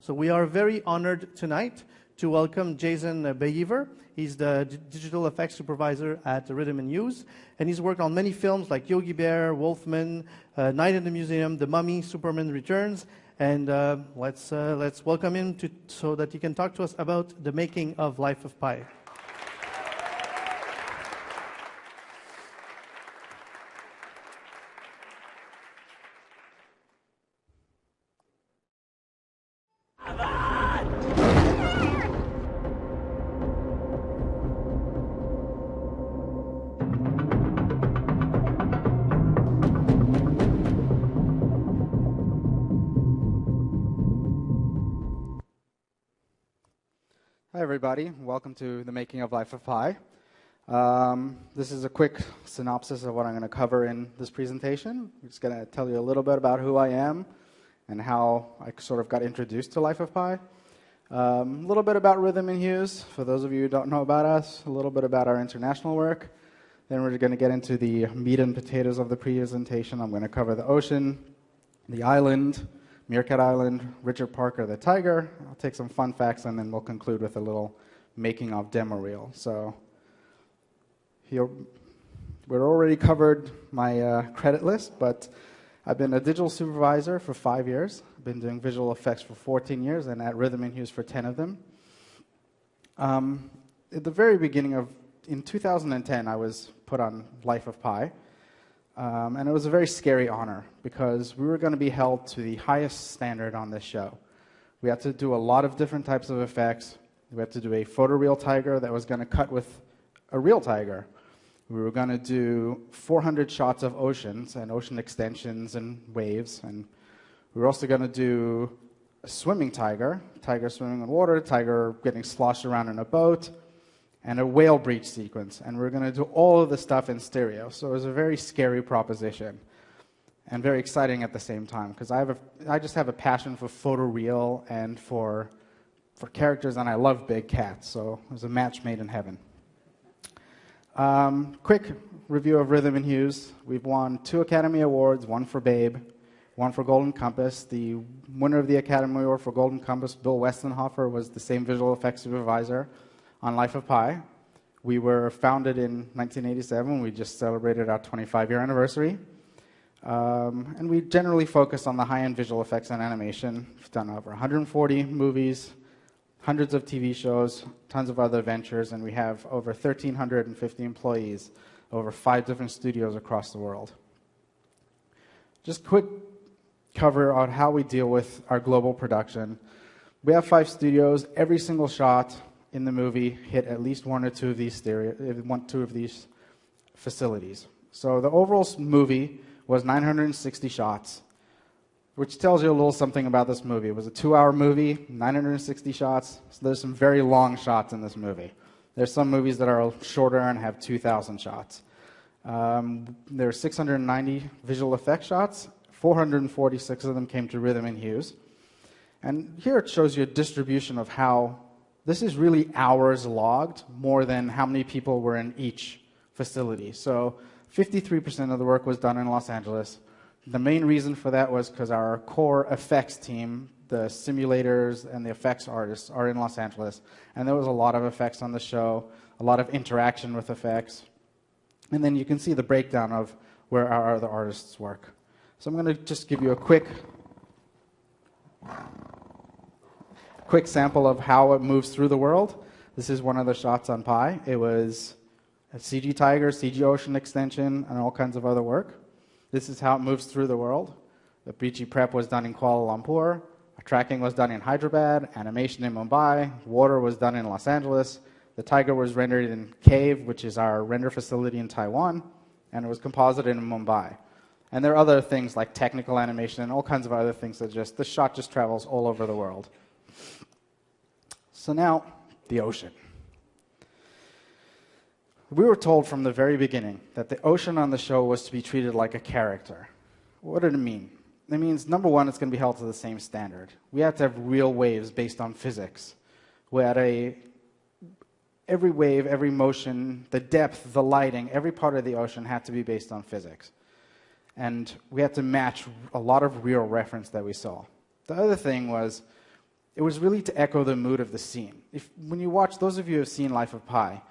So we are very honored tonight to welcome Jason Bayever. He's the digital effects supervisor at Rhythm and Hues, and he's worked on many films like Yogi Bear, Wolfman, Night in the Museum, The Mummy, Superman Returns, and let's welcome him so that he can talk to us about the making of Life of Pi. Hi, everybody. Welcome to the Making of Life of Pi. This is a quick synopsis of what I'm going to cover in this presentation. I'm just going to tell you a little bit about who I am and how I sort of got introduced to Life of Pi. A little bit about Rhythm and Hues, for those of you who don't know about us. A little bit about our international work. Then we're going to get into the meat and potatoes of the presentation. I'm going to cover the ocean, the island, Meerkat Island, Richard Parker the tiger. I'll take some fun facts, and then we'll conclude with a little making of demo reel. So here, we're already covered my credit list, but I've been a digital supervisor for 5 years. I've been doing visual effects for 14 years, and at Rhythm and Hues for 10 of them. At the very beginning in 2010, I was put on Life of Pi. And it was a very scary honor because we were going to be held to the highest standard on this show. We had to do a lot of different types of effects. We had to do a photoreal tiger that was going to cut with a real tiger. We were going to do 400 shots of oceans and ocean extensions and waves. And we were also going to do a swimming tiger swimming in water, tiger getting sloshed around in a boat, and a whale breach sequence, and we're going to do all of the stuff in stereo. So it was a very scary proposition, and very exciting at the same time, because I just have a passion for photoreal and for characters, and I love big cats, so it was a match made in heaven. Quick review of Rhythm and Hues. We've won 2 Academy Awards, 1 for Babe, 1 for Golden Compass. The winner of the Academy Award for Golden Compass, Bill Westenhofer, was the same visual effects supervisor on Life of Pi. We were founded in 1987. We just celebrated our 25-year anniversary. And we generally focus on the high-end visual effects and animation. We've done over 140 movies, hundreds of TV shows, tons of other ventures, and we have over 1,350 employees, over 5 different studios across the world. Just quick cover on how we deal with our global production. We have 5 studios. Every single shot in the movie hit at least 1 or 2 of these facilities. So the overall movie was 960 shots, which tells you a little something about this movie. It was a 2-hour movie, 960 shots. So there's some very long shots in this movie. There's some movies that are shorter and have 2,000 shots. There are 690 visual effects shots. 446 of them came to Rhythm and Hues. And here it shows you a distribution of how this is really hours logged more than how many people were in each facility. So 53% of the work was done in Los Angeles. The main reason for that was because our core effects team, the simulators and the effects artists, are in Los Angeles. And there was a lot of effects on the show, a lot of interaction with effects. And then you can see the breakdown of where our other artists work. So I'm going to just give you a quick sample of how it moves through the world. This is one of the shots on Pi. It was a CG tiger, CG ocean extension, and all kinds of other work. This is how it moves through the world. The beachy prep was done in Kuala Lumpur. Tracking was done in Hyderabad. Animation in Mumbai. Water was done in Los Angeles. The tiger was rendered in Cave, which is our render facility in Taiwan. And it was composited in Mumbai. And there are other things like technical animation and all kinds of other things that the shot just travels all over the world. So now, the ocean. We were told from the very beginning that the ocean on the show was to be treated like a character. What did it mean? It means, number one, it's going to be held to the same standard. We had to have real waves based on physics. We had every wave, every motion, the depth, the lighting, every part of the ocean had to be based on physics. And we had to match a lot of real reference that we saw. The other thing was, it was really to echo the mood of the scene. When you watch, those of you who have seen Life of Pi,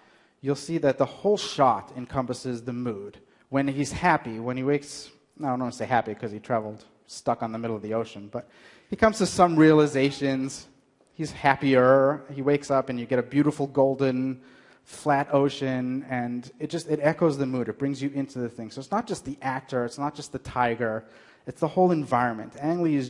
you'll see that the whole shot encompasses the mood. When he's happy, when he wakes, I don't want to say happy because he traveled stuck on the middle of the ocean, but he comes to some realizations. He's happier. He wakes up and you get a beautiful golden flat ocean, and it echoes the mood. It brings you into the thing. So it's not just the actor, it's not just the tiger, it's the whole environment. Ang Lee he's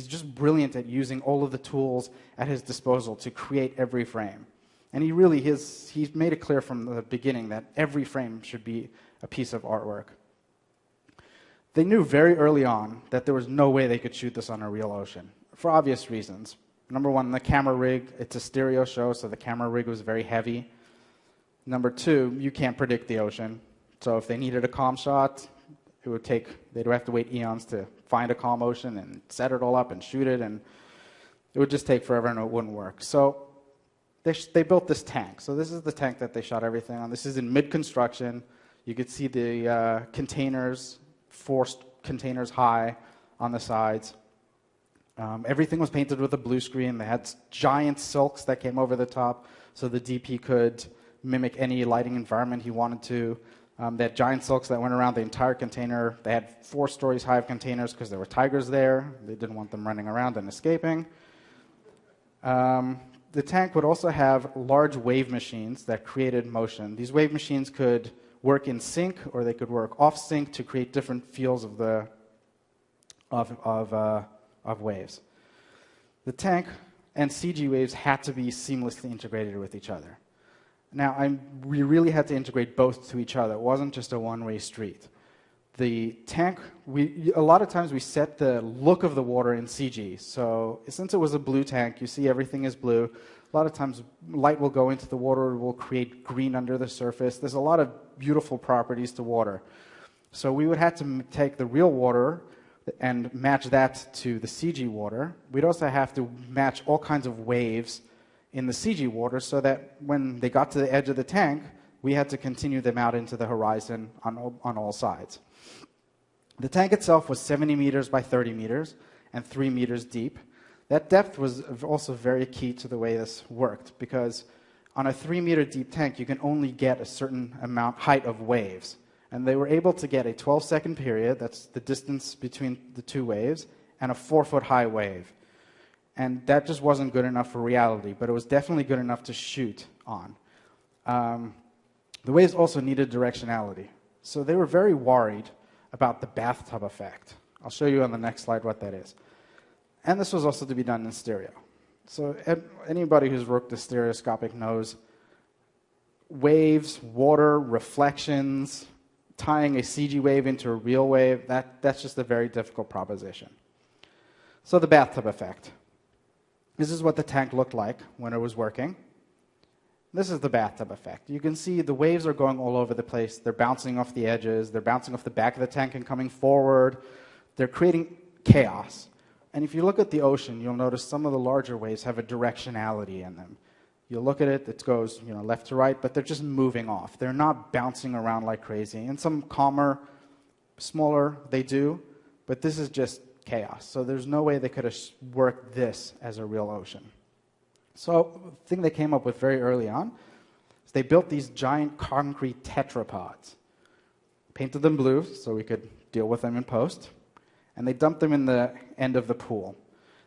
just brilliant at using all of the tools at his disposal to create every frame. And he's made it clear from the beginning that every frame should be a piece of artwork. They knew very early on that there was no way they could shoot this on a real ocean, for obvious reasons. Number one, the camera rig, it's a stereo show, so the camera rig was very heavy. Number two, you can't predict the ocean. So if they needed a calm shot, they'd have to wait eons to find a calm ocean and set it all up and shoot it, and it would just take forever and it wouldn't work. So they built this tank. So this is the tank that they shot everything on. This is in mid-construction. You could see the containers, 4 containers high on the sides. Everything was painted with a blue screen. They had giant silks that came over the top so the DP could mimic any lighting environment he wanted to. They had giant silks that went around the entire container. They had 4 stories high of containers because there were tigers there. They didn't want them running around and escaping. The tank would also have large wave machines that created motion. These wave machines could work in sync, or they could work off sync to create different feels of waves. The tank and CG waves had to be seamlessly integrated with each other. Now, we really had to integrate both to each other. It wasn't just a one-way street. The tank, a lot of times we set the look of the water in CG. So since it was a blue tank, you see everything is blue. A lot of times light will go into the water, will create green under the surface. There's a lot of beautiful properties to water. So we would have to take the real water and match that to the CG water. We'd also have to match all kinds of waves in the CG water so that when they got to the edge of the tank, we had to continue them out into the horizon on all sides. The tank itself was 70 meters by 30 meters and 3 meters deep. That depth was also very key to the way this worked, because on a 3-meter deep tank, you can only get a certain height of waves. And they were able to get a 12-second period, that's the distance between the 2 waves, and a 4-foot high wave. And that just wasn't good enough for reality, but it was definitely good enough to shoot on. The waves also needed directionality. So they were very worried about the bathtub effect. I'll show you on the next slide what that is. And this was also to be done in stereo. So anybody who's worked with stereoscopic knows waves, water, reflections, tying a CG wave into a real wave, that's just a very difficult proposition. So the bathtub effect. This is what the tank looked like when it was working. This is the bathtub effect. You can see the waves are going all over the place. They're bouncing off the edges. They're bouncing off the back of the tank and coming forward. They're creating chaos. And if you look at the ocean, you'll notice some of the larger waves have a directionality in them. You'll look at it, it goes left to right, but they're just moving off. They're not bouncing around like crazy. And some calmer, smaller, they do, but this is just chaos. So there's no way they could have worked this as a real ocean. So the thing they came up with very early on is they built these giant concrete tetrapods, painted them blue so we could deal with them in post, and they dumped them in the end of the pool.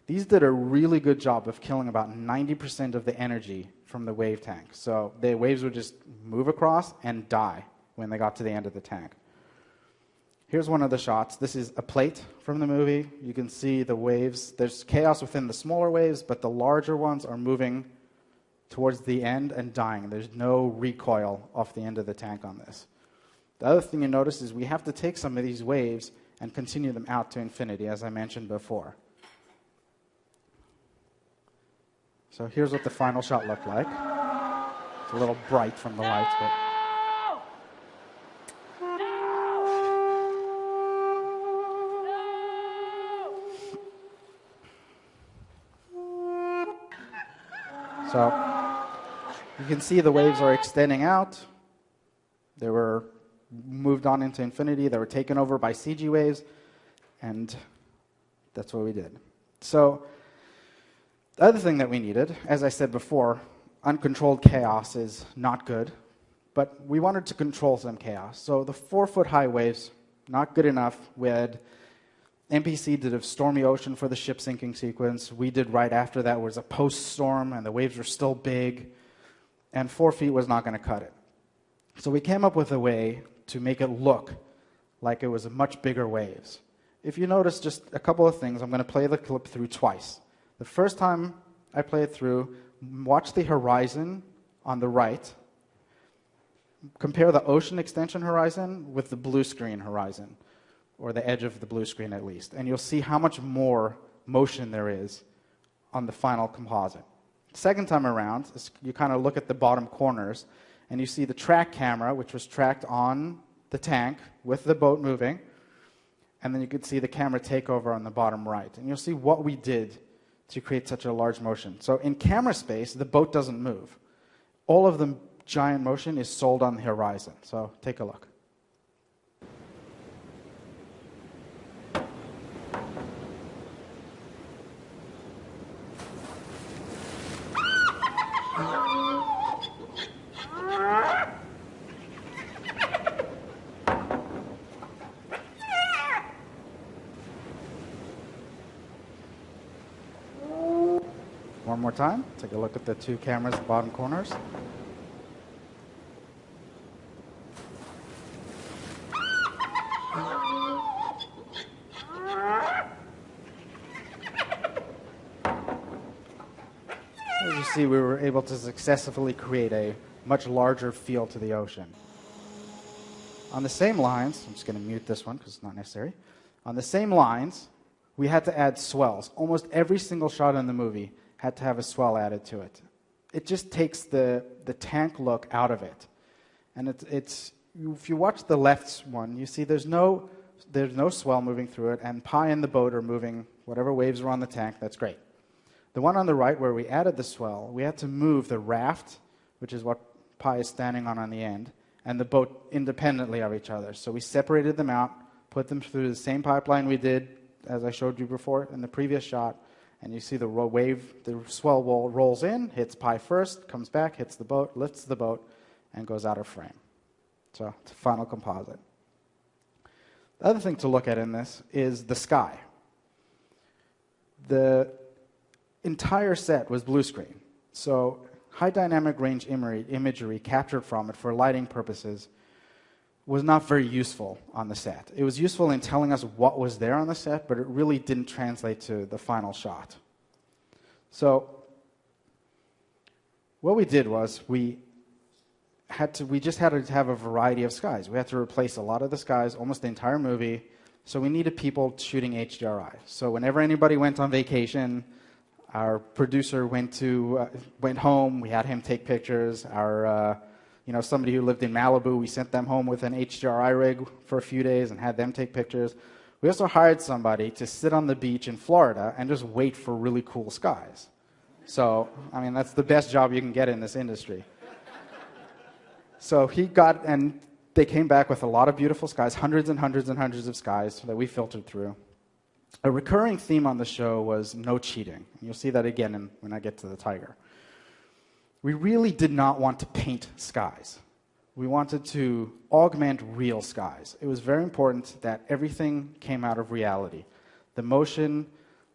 These did a really good job of killing about 90% of the energy from the wave tank. So the waves would just move across and die when they got to the end of the tank. Here's one of the shots. This is a plate from the movie. You can see the waves. There's chaos within the smaller waves, but the larger ones are moving towards the end and dying. There's no recoil off the end of the tank on this. The other thing you notice is we have to take some of these waves and continue them out to infinity, as I mentioned before. So here's what the final shot looked like. It's a little bright from the lights, but... So you can see the waves are extending out. They were moved on into infinity. They were taken over by CG waves, and that's what we did. So The other thing that we needed, as I said before, uncontrolled chaos is not good, but we wanted to control some chaos. So the 4-foot-high waves, not good enough. We had MPC did a stormy ocean for the ship sinking sequence. We did right after that was a post-storm, and the waves were still big, and 4 feet was not going to cut it. So we came up with a way to make it look like it was a much bigger waves. If you notice just a couple of things, I'm going to play the clip through twice. The first time I play it through, watch the horizon on the right. Compare the ocean extension horizon with the blue screen horizon, or the edge of the blue screen at least, and you'll see how much more motion there is on the final composite. Second time around, you kind of look at the bottom corners, and you see the track camera, which was tracked on the tank with the boat moving, and then you could see the camera take over on the bottom right. And you'll see what we did to create such a large motion. So in camera space, the boat doesn't move. All of the giant motion is sold on the horizon. So take a look. One more time. Take a look at the two cameras, bottom corners. As you see, we were able to successfully create a much larger feel to the ocean. On the same lines, I'm just going to mute this one because it's not necessary. On the same lines, we had to add swells. Almost every single shot in the movie had to have a swell added to it. It just takes the tank look out of it. And it's if you watch the left one, you see there's no swell moving through it, and Pi and the boat are moving whatever waves are on the tank. That's great. The one on the right where we added the swell, we had to move the raft, which is what Pi is standing on the end, and the boat independently of each other. So we separated them out, put them through the same pipeline we did, as I showed you before in the previous shot, and you see the wave, the swell wall rolls in, hits Pi first, comes back, hits the boat, lifts the boat, and goes out of frame. So it's a final composite. The other thing to look at in this is the sky. The entire set was blue screen. So high dynamic range imagery captured from it for lighting purposes was not very useful on the set. It was useful in telling us what was there on the set, but it really didn't translate to the final shot. So what we did was we just had to have a variety of skies. We had to replace a lot of the skies, almost the entire movie, so we needed people shooting HDRI. So whenever anybody went on vacation, our producer went home, we had him take pictures. Somebody who lived in Malibu, we sent them home with an HDRI rig for a few days and had them take pictures. We also hired somebody to sit on the beach in Florida and just wait for really cool skies. So, that's the best job you can get in this industry. So they came back with a lot of beautiful skies, hundreds and hundreds and hundreds of skies that we filtered through. A recurring theme on the show was no cheating. You'll see that again when I get to the tiger. We really did not want to paint skies. We wanted to augment real skies. It was very important that everything came out of reality. The motion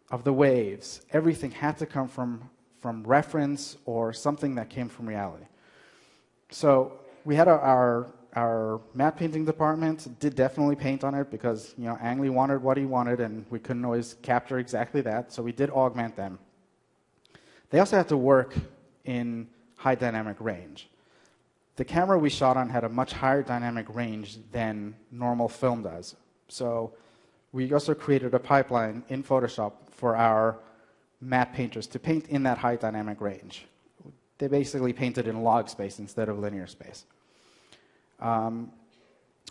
of the waves, everything had to come from reference or something that came from reality. So we had our matte painting department did definitely paint on it because Ang Lee wanted what he wanted and we couldn't always capture exactly that, so we did augment them. They also had to work in high dynamic range. The camera we shot on had a much higher dynamic range than normal film does. So we also created a pipeline in Photoshop for our matte painters to paint in that high dynamic range. They basically painted in log space instead of linear space.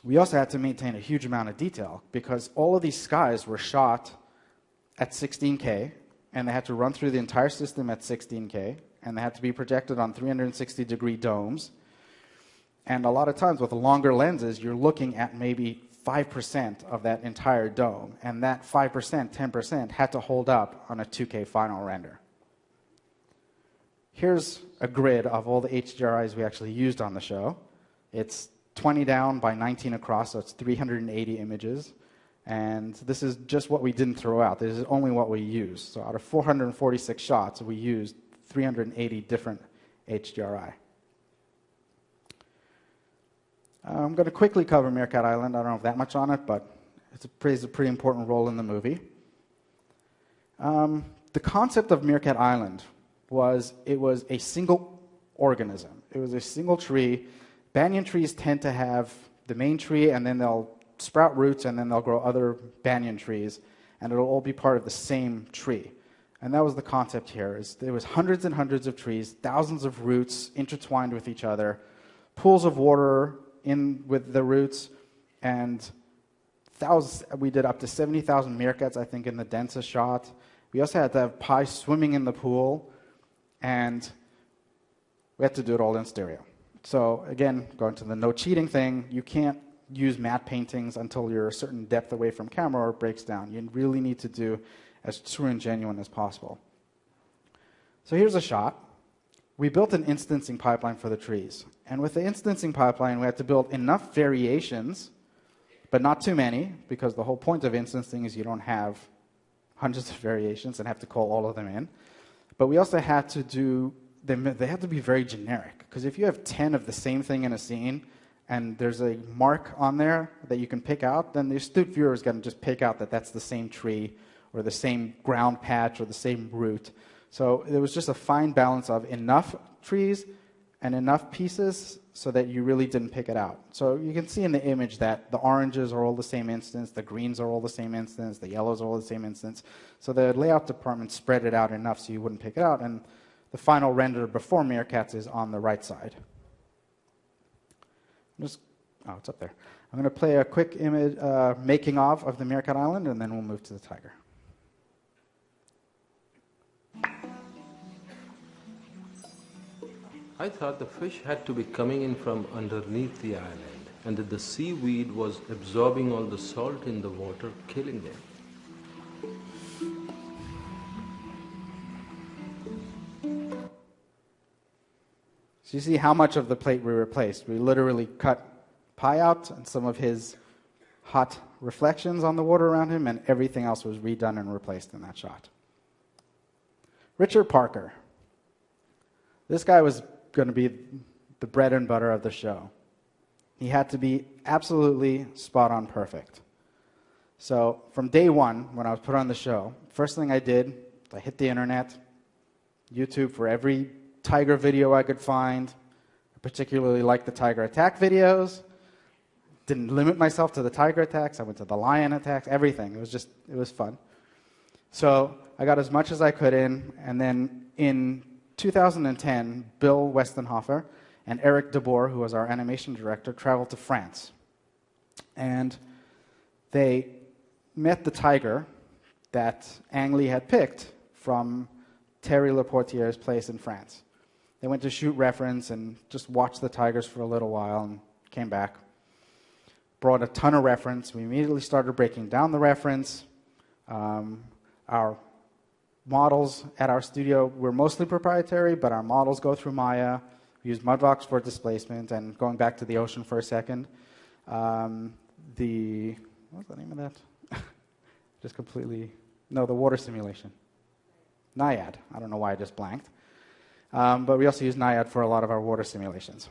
We also had to maintain a huge amount of detail because all of these skies were shot at 16K, and they had to run through the entire system at 16K, and they had to be projected on 360-degree domes. And a lot of times with longer lenses, you're looking at maybe 5% of that entire dome, and that 5%, 10% had to hold up on a 2K final render. Here's a grid of all the HDRIs we actually used on the show. It's 20 down by 19 across, so it's 380 images. And this is just what we didn't throw out. This is only what we used. So out of 446 shots, we used 380 different HDRI. I'm going to quickly cover Meerkat Island. I don't have that much on it, but it plays a pretty important role in the movie. The concept of Meerkat Island was it was a single organism. It was a single tree. Banyan trees tend to have the main tree, and then they'll sprout roots, and then they'll grow other banyan trees, and it'll all be part of the same tree. And that was the concept here. There was hundreds and hundreds of trees, thousands of roots intertwined with each other, pools of water in with the roots, and we did up to 70,000 meerkats, I think, in the densest shot. We also had to have Pi swimming in the pool, and we had to do it all in stereo. So again, going to the no cheating thing, you can't use matte paintings until you're a certain depth away from camera or it breaks down. You really need to do as true and genuine as possible. So here's a shot. We built an instancing pipeline for the trees. And with the instancing pipeline, we had to build enough variations, but not too many, because the whole point of instancing is you don't have hundreds of variations and have to call all of them in. But we also had to do them, they had to be very generic, because if you have 10 of the same thing in a scene, and there's a mark on there that you can pick out, then the astute viewer is going to just pick out that that's the same tree or the same ground patch or the same root. So it was just a fine balance of enough trees and enough pieces so that you really didn't pick it out. So you can see in the image that the oranges are all the same instance, the greens are all the same instance, the yellows are all the same instance. So the layout department spread it out enough so you wouldn't pick it out, and the final render before Meerkats is on the right side. It's up there. I'm going to play a quick image, making of the Meerkat Island, and then we'll move to the tiger. I thought the fish had to be coming in from underneath the island, and that the seaweed was absorbing all the salt in the water, killing them. So you see how much of the plate we replaced. We literally cut Pi out and some of his hot reflections on the water around him, and everything else was redone and replaced in that shot. Richard Parker. This guy was going to be the bread and butter of the show. He had to be absolutely spot on perfect. So from day one, when I was put on the show, first thing I did, I hit the internet, YouTube for every tiger video I could find. I particularly liked the tiger attack videos. Didn't limit myself to the tiger attacks. I went to the lion attacks, everything. It was fun. So I got as much as I could in, and then in 2010, Bill Westenhofer and Eric DeBoer, who was our animation director, traveled to France. And they met the tiger that Ang Lee had picked from Thierry Leportier's place in France. They went to shoot reference and just watched the tigers for a little while and came back. Brought a ton of reference. We immediately started breaking down the reference. Our models at our studio were mostly proprietary, but our models go through Maya. We use Mudbox for displacement, and going back to the ocean for a second. What was the name of that? The water simulation. Naiad. I don't know why I just blanked. But we also use Naiad for a lot of our water simulations.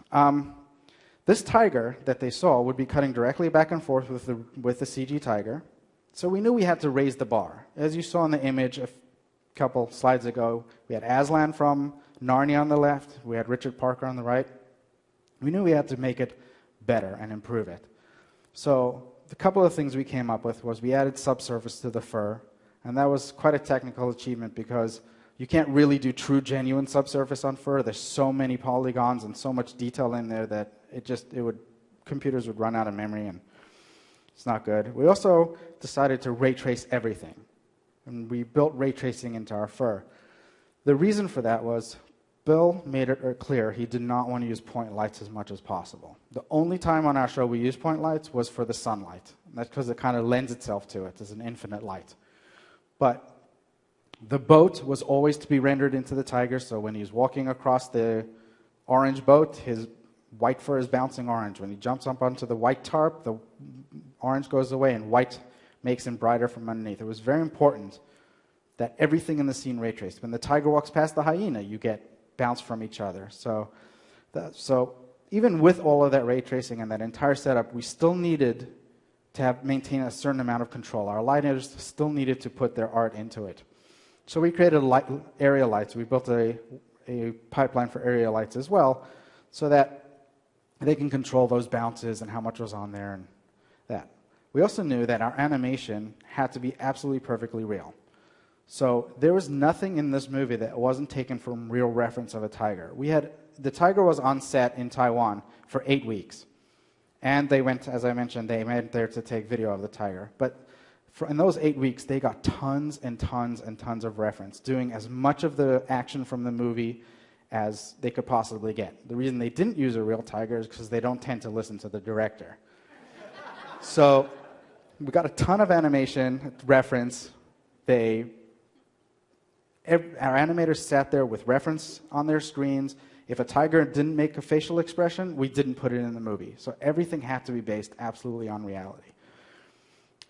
This tiger that they saw would be cutting directly back and forth with the CG tiger. So we knew we had to raise the bar. As you saw in the image a couple slides ago, we had Aslan from Narnia on the left. We had Richard Parker on the right. We knew we had to make it better and improve it. So the couple of things we came up with was we added subsurface to the fur. And that was quite a technical achievement because you can't really do true, genuine subsurface on fur. There's so many polygons and so much detail in there that computers would run out of memory, and it's not good. We also decided to ray trace everything, and we built ray tracing into our fur. The reason for that was Bill made it clear he did not want to use point lights as much as possible. The only time on our show we used point lights was for the sunlight. And that's because it kind of lends itself to it as an infinite light. But The boat was always to be rendered into the tiger, so when he's walking across the orange boat, his white fur is bouncing orange. When he jumps up onto the white tarp, the orange goes away and white makes him brighter from underneath. It was very important that everything in the scene ray traced. When the tiger walks past the hyena, you get bounce from each other. So even with all of that ray tracing and that entire setup, we still needed to maintain a certain amount of control. Our light editors still needed to put their art into it. So we created area lights. We built a pipeline for area lights as well, so that they can control those bounces and how much was on there and that. We also knew that our animation had to be absolutely perfectly real. So there was nothing in this movie that wasn't taken from real reference of a tiger. The tiger was on set in Taiwan for 8 weeks. And they went, as I mentioned, they went there to take video of the tiger. But in those 8 weeks, they got tons and tons and tons of reference, doing as much of the action from the movie as they could possibly get. The reason they didn't use a real tiger is because they don't tend to listen to the director. So we got a ton of animation reference. Our animators sat there with reference on their screens. If a tiger didn't make a facial expression, we didn't put it in the movie. So everything had to be based absolutely on reality.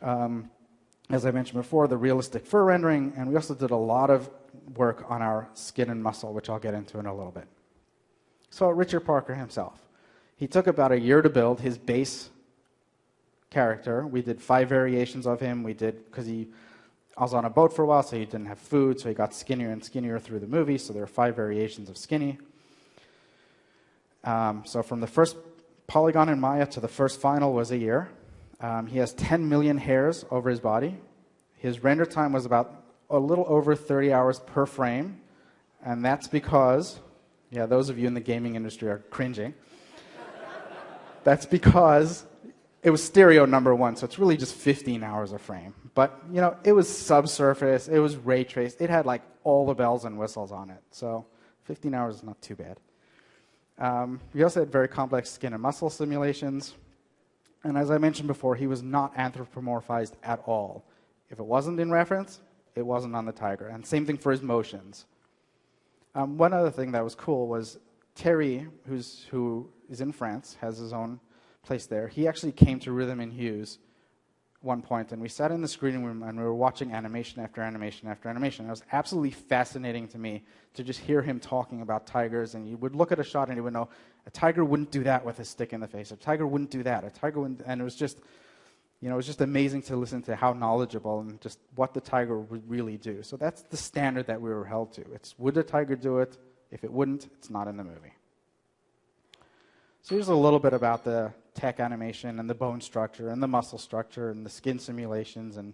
As I mentioned before, the realistic fur rendering, and we also did a lot of work on our skin and muscle, which I'll get into in a little bit. So Richard Parker himself. He took about a year to build his base character. We did 5 variations of him. Because I was on a boat for a while, so he didn't have food, so he got skinnier and skinnier through the movie, so there are 5 variations of skinny. So from the first polygon in Maya to the first final was a year. He has 10 million hairs over his body. His render time was about a little over 30 hours per frame, and that's because, those of you in the gaming industry are cringing. That's because it was stereo number 1, so it's really just 15 hours a frame. But, it was subsurface, it was ray traced, it had like all the bells and whistles on it. So 15 hours is not too bad. We also had very complex skin and muscle simulations. And as I mentioned before, he was not anthropomorphized at all. If it wasn't in reference, it wasn't on the tiger. And same thing for his motions. One other thing that was cool was Terry, who is in France, has his own place there. He actually came to Rhythm and Hues one point, and we sat in the screening room and we were watching animation after animation after animation. It was absolutely fascinating to me to just hear him talking about tigers, and you would look at a shot and you would know a tiger wouldn't do that with a stick in the face. A tiger wouldn't do that. A tiger wouldn't, and it was just, it was just amazing to listen to how knowledgeable and just what the tiger would really do. So that's the standard that we were held to. It's would a tiger do it? If it wouldn't, it's not in the movie. So here's a little bit about the tech animation and the bone structure and the muscle structure and the skin simulations and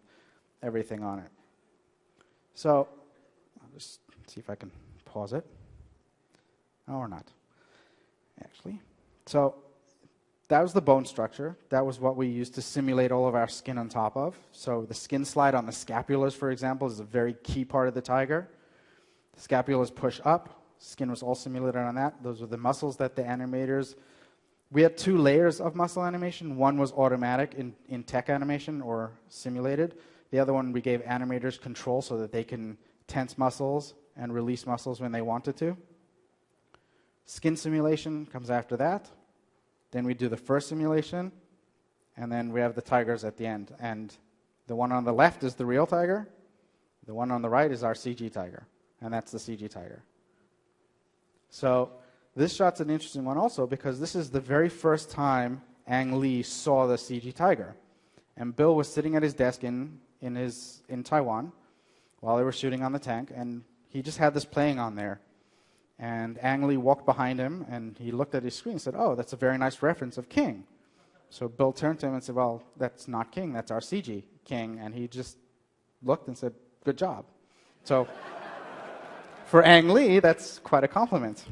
everything on it. So I'll just see if I can pause it. No, or not, actually. So that was the bone structure. That was what we used to simulate all of our skin on top of. So the skin slide on the scapulas, for example, is a very key part of the tiger. The scapulas push up. Skin was all simulated on that. Those were the muscles that the animators... We had 2 layers of muscle animation. One was automatic in tech animation or simulated. The other one we gave animators control so that they can tense muscles and release muscles when they wanted to. Skin simulation comes after that. Then we do the first simulation, and then we have the tigers at the end. And the one on the left is the real tiger. The one on the right is our CG tiger, and that's the CG tiger. So this shot's an interesting one also because this is the very first time Ang Lee saw the CG tiger. And Bill was sitting at his desk in Taiwan while they were shooting on the tank, and he just had this playing on there. And Ang Lee walked behind him, and he looked at his screen and said, "Oh, that's a very nice reference of King." So Bill turned to him and said, "Well, that's not King, that's our CG King." And he just looked and said, "Good job." So for Ang Lee, that's quite a compliment.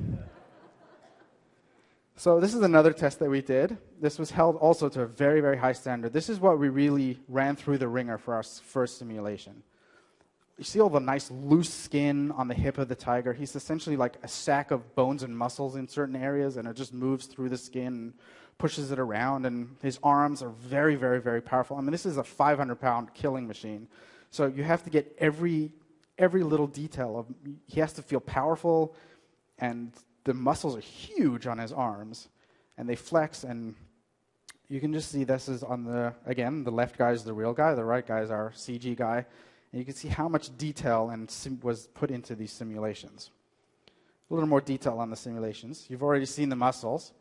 So this is another test that we did. This was held also to a very, very high standard. This is what we really ran through the ringer for our first simulation. You see all the nice loose skin on the hip of the tiger. He's essentially like a sack of bones and muscles in certain areas, and it just moves through the skin and pushes it around, and his arms are very, very, very powerful. I mean, this is a 500-pound killing machine. So you have to get every every little detail. He has to feel powerful, and the muscles are huge on his arms, and they flex, and you can just see this is on the left guy is the real guy, the right guy is our CG guy, and you can see how much detail was put into these simulations. A little more detail on the simulations. You've already seen the muscles.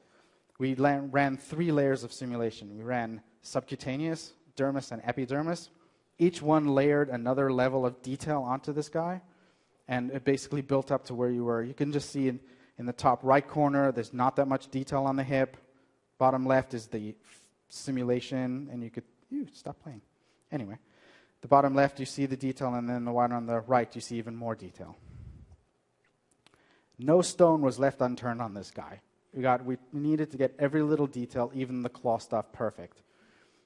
We ran 3 layers of simulation. We ran subcutaneous, dermis, and epidermis. Each one layered another level of detail onto this guy, and it basically built up to where you were. You can just see in the top right corner, there's not that much detail on the hip. Bottom left is the simulation, and stop playing. Anyway, the bottom left, you see the detail, and then the one on the right, you see even more detail. No stone was left unturned on this guy. We needed to get every little detail, even the claw stuff, perfect.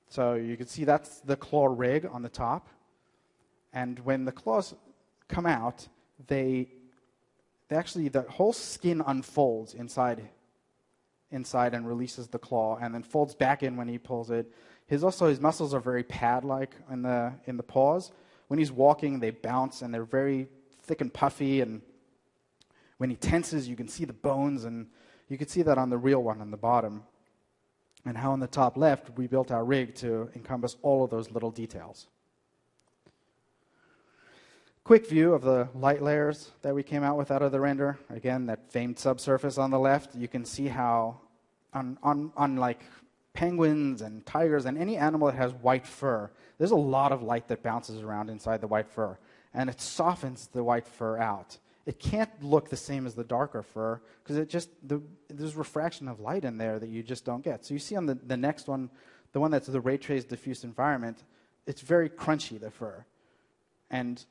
So you can see that's the claw rig on the top. And when the claws come out, the whole skin unfolds inside and releases the claw, and then folds back in when he pulls it. His muscles are very pad-like in the paws. When he's walking, they bounce, and they're very thick and puffy, and when he tenses, you can see the bones, and you can see that on the real one on the bottom. And how on the top left, we built our rig to encompass all of those little details. Quick view of the light layers that we came out with out of the render. Again, that famed subsurface on the left. You can see how on like penguins and tigers and any animal that has white fur, there's a lot of light that bounces around inside the white fur, and it softens the white fur out. It can't look the same as the darker fur because there's refraction of light in there that you just don't get. So you see on the next one, the one that's the ray traced diffuse environment, it's very crunchy, the fur. And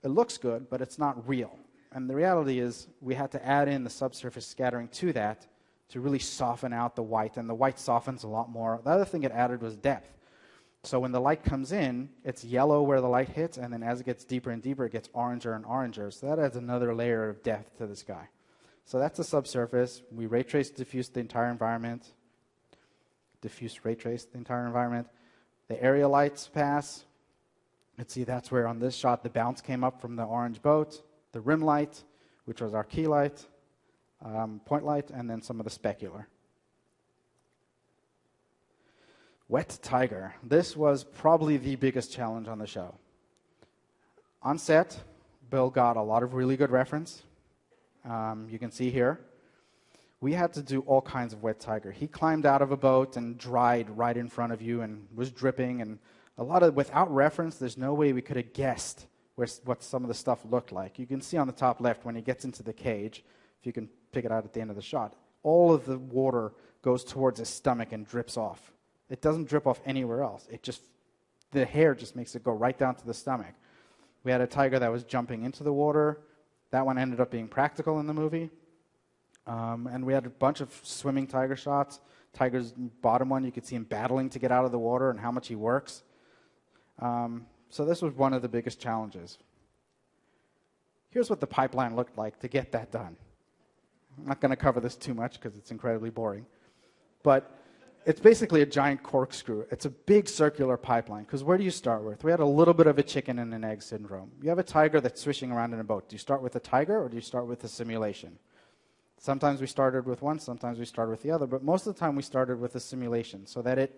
it looks good, but it's not real. And the reality is we had to add in the subsurface scattering to that to really soften out the white, and the white softens a lot more. The other thing it added was depth. So when the light comes in, it's yellow where the light hits, and then as it gets deeper and deeper, it gets oranger and oranger. So that adds another layer of depth to the sky. So that's the subsurface. We ray trace diffuse the entire environment. Diffuse ray trace the entire environment. The area lights pass. Let's see, that's where on this shot the bounce came up from the orange boat. The rim light, which was our key light, point light, and then some of the specular. Wet tiger. This was probably the biggest challenge on the show. On set, Bill got a lot of really good reference. You can see here. We had to do all kinds of wet tiger. He climbed out of a boat and dried right in front of you and was dripping. And without reference, there's no way we could have guessed what some of the stuff looked like. You can see on the top left when he gets into the cage, if you can pick it out at the end of the shot, all of the water goes towards his stomach and drips off. It doesn't drip off anywhere else. The hair just makes it go right down to the stomach. We had a tiger that was jumping into the water. That one ended up being practical in the movie. And we had a bunch of swimming tiger shots. Tiger's bottom one, you could see him battling to get out of the water and how much he works. So this was one of the biggest challenges. Here's what the pipeline looked like to get that done. I'm not going to cover this too much because it's incredibly boring. But it's basically a giant corkscrew. It's a big circular pipeline, because where do you start with? We had a little bit of a chicken and an egg syndrome. You have a tiger that's swishing around in a boat. Do you start with a tiger, or do you start with a simulation? Sometimes we started with one, sometimes we started with the other, but most of the time we started with a simulation, so that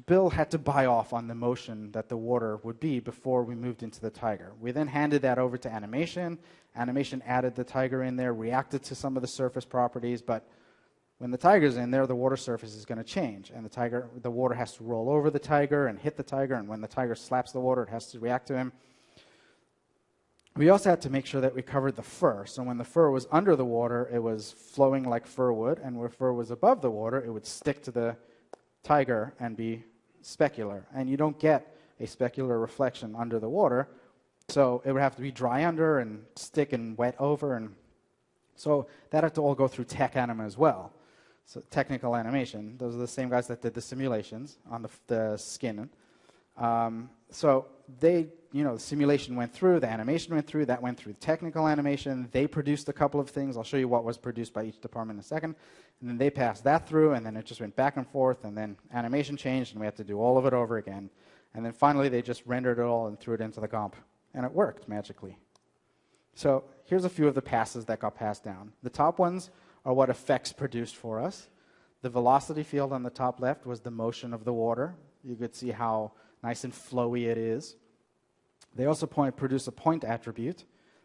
Bill had to buy off on the motion that the water would be before we moved into the tiger. We then handed that over to animation. Animation added the tiger in there, reacted to some of the surface properties, but when the tiger's in there, the water surface is going to change, and the water has to roll over the tiger and hit the tiger, and when the tiger slaps the water, it has to react to him. We also had to make sure that we covered the fur. So when the fur was under the water, it was flowing like fur would, and where fur was above the water, it would stick to the tiger and be specular. And you don't get a specular reflection under the water, so it would have to be dry under and stick and wet over, and so that had to all go through tech anima as well. So technical animation, those are the same guys that did the simulations on the skin. So the simulation went through, the animation went through, that went through technical animation. They produced a couple of things. I'll show you what was produced by each department in a second. And then they passed that through, and then it just went back and forth, and then animation changed, and we had to do all of it over again. And then finally, they just rendered it all and threw it into the comp and it worked magically. So here's a few of the passes that got passed down. The top ones are what effects produced for us. The velocity field on the top left was the motion of the water. You could see how nice and flowy it is. They also produced a point attribute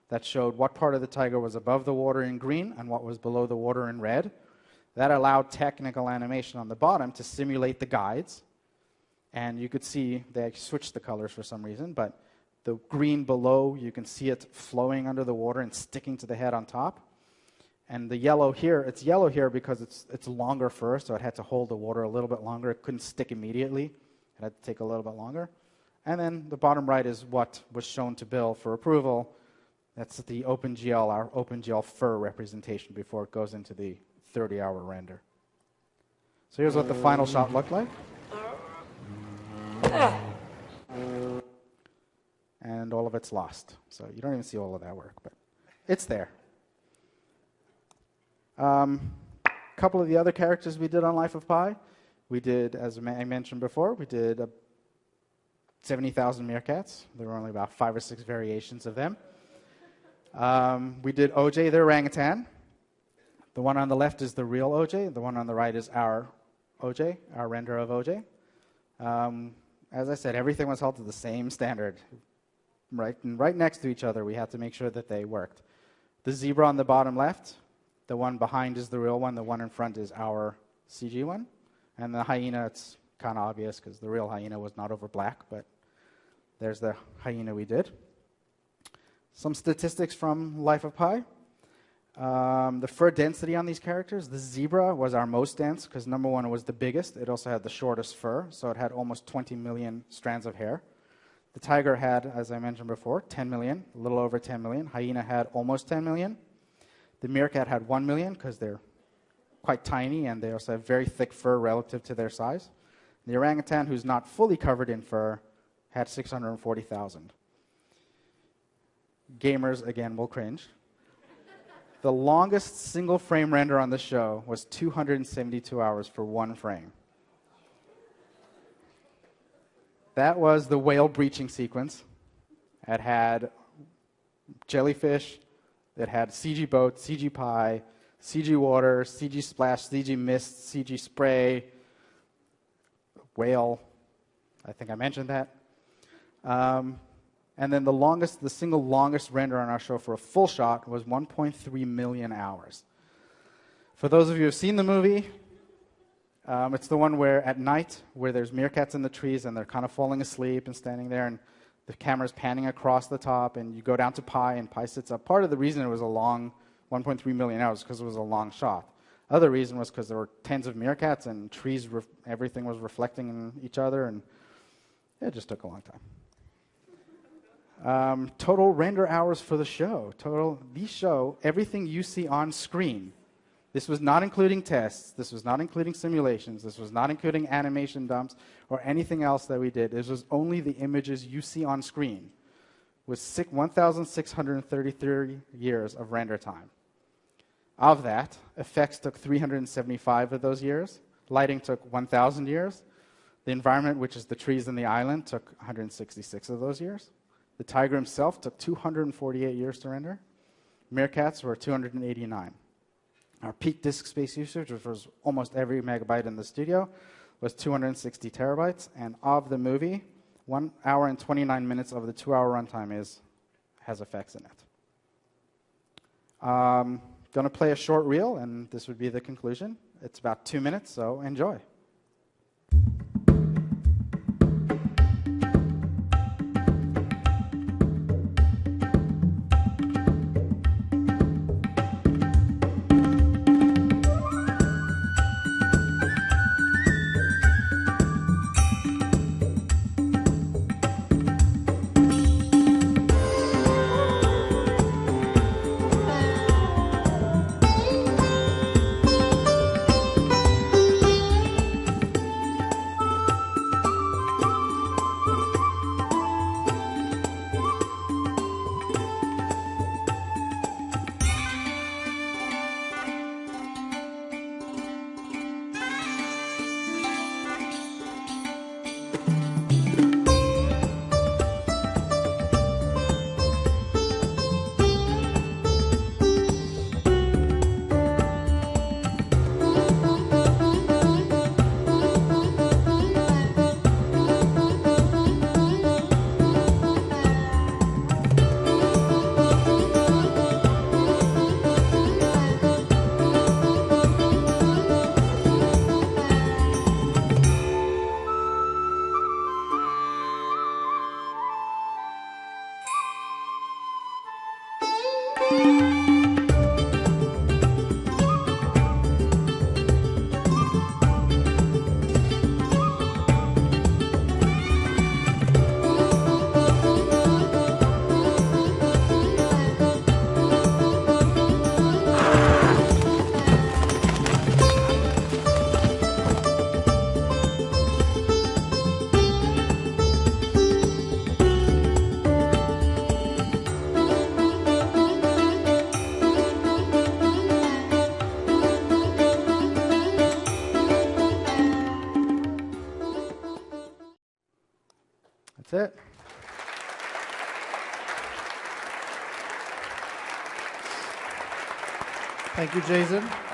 that showed what part of the tiger was above the water in green and what was below the water in red. That allowed technical animation on the bottom to simulate the guides. And you could see they switched the colors for some reason, but the green below, you can see it flowing under the water and sticking to the head on top. And the yellow here, it's yellow here because it's longer fur, so it had to hold the water a little bit longer. It couldn't stick immediately. It had to take a little bit longer. And then the bottom right is what was shown to Bill for approval. That's the OpenGL, our OpenGL fur representation before it goes into the 30-hour render. So here's what the final shot looked like. And all of it's lost. So you don't even see all of that work, but it's there. A couple of the other characters we did on Life of Pi. We did, as I mentioned before, we did 70,000 meerkats. There were only about 5 or 6 variations of them. We did OJ the orangutan. The one on the left is the real OJ. The one on the right is our OJ, our render of OJ. As I said, everything was held to the same standard. Right next to each other, we had to make sure that they worked. The zebra on the bottom left, the one behind is the real one, the one in front is our CG one. And the hyena, it's kind of obvious because the real hyena was not over black, but there's the hyena we did. Some statistics from Life of Pi. The fur density on these characters, the zebra was our most dense because number one, it was the biggest. It also had the shortest fur, so it had almost 20 million strands of hair. The tiger had, as I mentioned before, 10 million, a little over 10 million. Hyena had almost 10 million. The meerkat had 1 million because they're quite tiny and they also have very thick fur relative to their size. The orangutan, who's not fully covered in fur, had 640,000. Gamers, again, will cringe. The longest single frame render on the show was 272 hours for one frame. That was the whale breaching sequence. It had jellyfish, it had CG boat, CG pie, CG water, CG splash, CG mist, CG spray, whale. I think I mentioned that. And then the single longest render on our show for a full shot was 1.3 million hours. For those of you who have seen the movie, it's the one where at night, where there's meerkats in the trees and they're kind of falling asleep and standing there, and the camera's panning across the top, and you go down to Pi, and Pi sits up. Part of the reason it was a long 1.3 million hours because it was a long shot. Other reason was because there were tens of meerkats and trees, everything was reflecting in each other, and it just took a long time. Total render hours for the show. The show, everything you see on screen. This was not including tests. This was not including simulations. This was not including animation dumps or anything else that we did. This was only the images you see on screen. With 1,633 years of render time. Of that, effects took 375 of those years. Lighting took 1,000 years. The environment, which is the trees and the island, took 166 of those years. The tiger himself took 248 years to render. Meerkats were 289. Our peak disk space usage, which was almost every megabyte in the studio, was 260 terabytes. And of the movie, 1 hour and 29 minutes of the 2-hour runtime has effects in it. Going to play a short reel, and this would be the conclusion. It's about 2 minutes, so enjoy. That's it. Thank you, Jason.